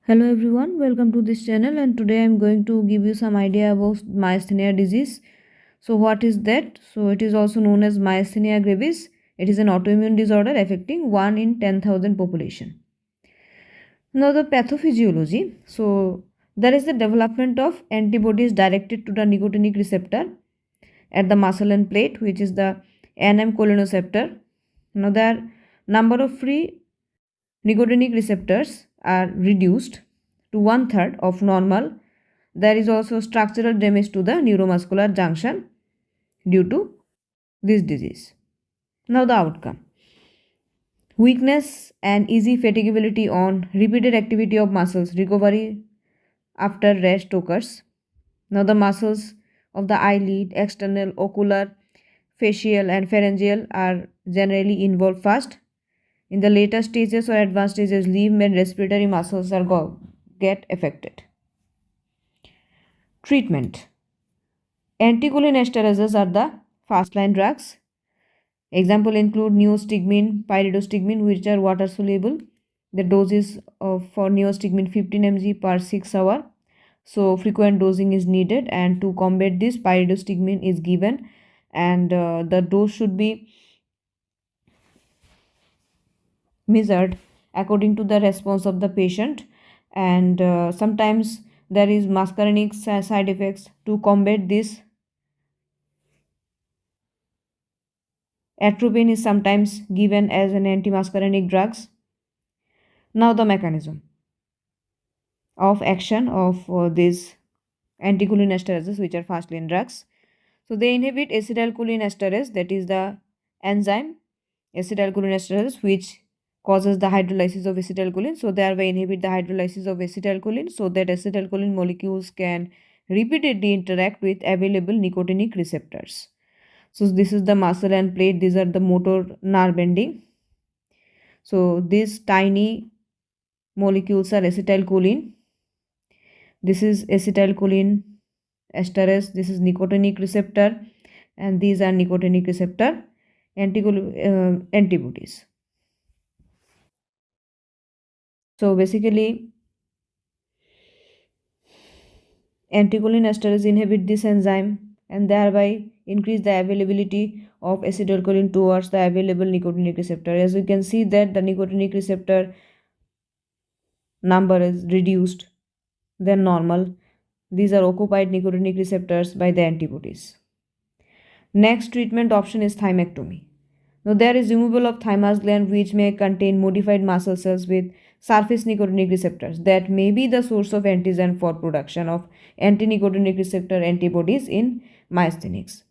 Hello everyone, welcome to this channel, and today I am going to give you some idea about myasthenia disease. So what is that? So it is also known as myasthenia gravis. It is an autoimmune disorder affecting 1 in 10,000 population. Now the pathophysiology. So there is the development of antibodies directed to the nicotinic receptor at the muscle and plate, which is the NM cholineceptor. Now there number of free nicotinic receptors are reduced to 1/3 of normal. There is also structural damage to the neuromuscular junction due to this disease. Now the outcome. Weakness and easy fatigability on repeated activity of muscles. Recovery after rest occurs. Now the muscles of the eyelid, external, ocular, facial and pharyngeal are generally involved fast. In the later stages or advanced stages, limb and respiratory muscles get affected. Treatment. Anticholinergics are the first-line drugs. Example include neostigmine, pyridostigmine, which are water soluble. The dose is for neostigmine 15 mg per 6 hour. So frequent dosing is needed, and to combat this, pyridostigmine is given, and the dose should be measured according to the response of the patient. And sometimes there is muscarinic side effects. To combat this, atropine is sometimes given as an antimuscarinic drugs. Now the mechanism of action of these anticholinesterase, which are first line drugs. So they inhibit acetylcholinesterase, that is the enzyme acetylcholinesterase, which causes the hydrolysis of acetylcholine. So thereby inhibit the hydrolysis of acetylcholine so that acetylcholine molecules can repeatedly interact with available nicotinic receptors. So this is the muscle and plate. These are the motor nerve ending. So these tiny molecules are acetylcholine. This is acetylcholine esterase. This is nicotinic receptor, and these are nicotinic receptor antibodies. So basically, anticholinesterase inhibit this enzyme and thereby increase the availability of acetylcholine towards the available nicotinic receptor. As you can see that the nicotinic receptor number is reduced than normal. These are occupied nicotinic receptors by the antibodies. Next treatment option is thymectomy. Now there is removal of thymus gland, which may contain modified muscle cells with surface nicotinic receptors that may be the source of antigen for production of anti-nicotinic receptor antibodies in myasthenics.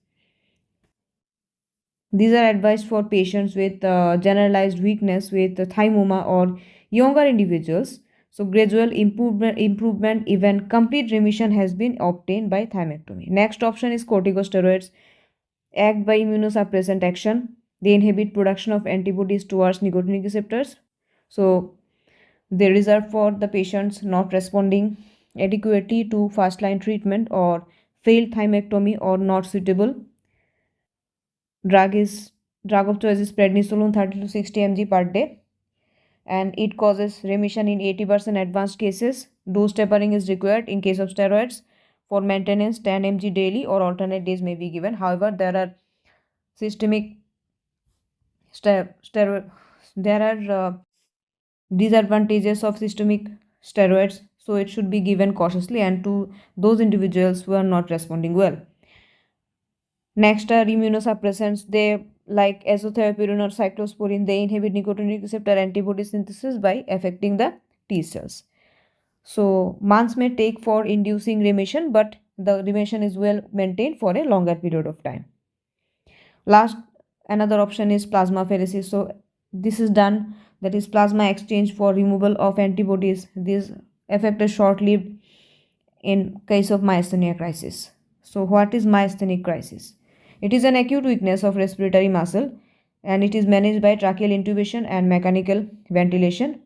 These are advised for patients with generalized weakness with thymoma or younger individuals. So gradual improvement, even complete remission has been obtained by thymectomy. Next option is corticosteroids. Act by immunosuppressant action. They inhibit production of antibodies towards nicotinic receptors. So they reserve for the patients not responding adequately to first line treatment or failed thymectomy or not suitable. Drug of choice is prednisolone 30 to 60 mg per day, and it causes remission in 80% advanced cases. Dose tapering is required in case of steroids. For maintenance, 10 mg daily or alternate days may be given. However, there are systemic steroid. There are disadvantages of systemic steroids, so it should be given cautiously and to those individuals who are not responding well. Next are immunosuppressants. They like azathioprine or cyclosporine. They inhibit nicotinic receptor antibody synthesis by affecting the T cells. So months may take for inducing remission, but the remission is well maintained for a longer period of time. Last, another option is plasmapheresis. So this is done, that is plasma exchange for removal of antibodies. This effect is short-lived in case of myasthenia crisis. So what is myasthenic crisis? It is an acute weakness of respiratory muscle, and it is managed by tracheal intubation and mechanical ventilation.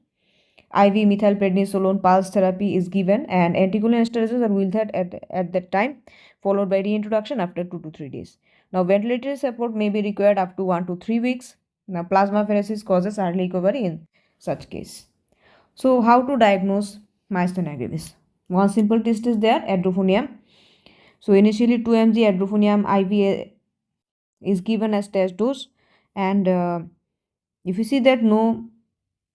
IV methylprednisolone pulse therapy is given, and anticholinergics are withheld at that time, followed by reintroduction after 2 to 3 days. Now, ventilatory support may be required up to 1 to 3 weeks. Now, plasmapheresis causes early recovery in such case. So, how to diagnose myasthenia gravis. One simple test is there, adrophonium. So initially 2 mg adrophonium IV is given as test dose, and if you see that no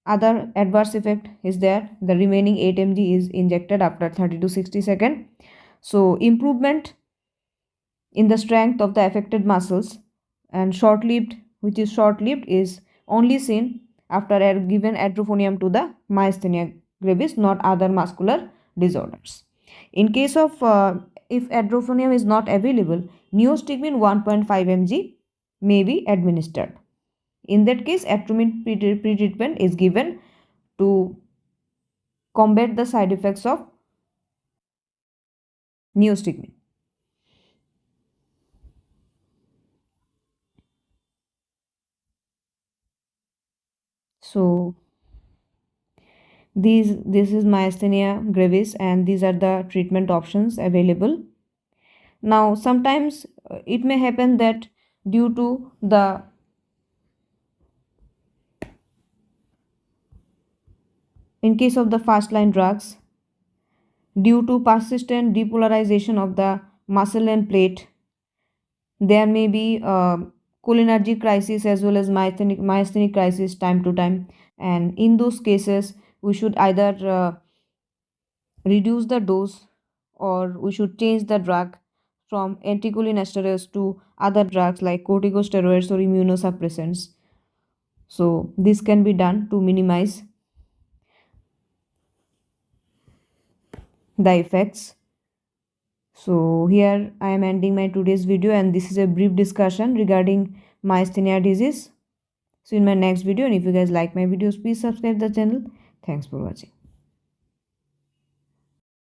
other adverse effect is there, the remaining 8 mg is injected after 30 to 60 seconds. So improvement in the strength of the affected muscles and short-lived is only seen after given adrophonium to the myasthenia gravis, not other muscular disorders. In case of if adrophonium is not available, neostigmine 1.5 mg may be administered. In that case, atropine pre-treatment is given to combat the side effects of neostigmine. So this is myasthenia gravis, and these are the treatment options available. Now sometimes it may happen that due to the in case of the first line drugs, due to persistent depolarization of the muscle and plate, there may be cholinergic crisis as well as myasthenic crisis time to time, and in those cases we should either reduce the dose, or we should change the drug from anticholinesterase to other drugs like corticosteroids or immunosuppressants. So this can be done to minimize the effects. So here I am ending my today's video, and this is a brief discussion regarding myasthenia disease. So in my next video, and if you guys like my videos, please subscribe the channel. Thanks for watching.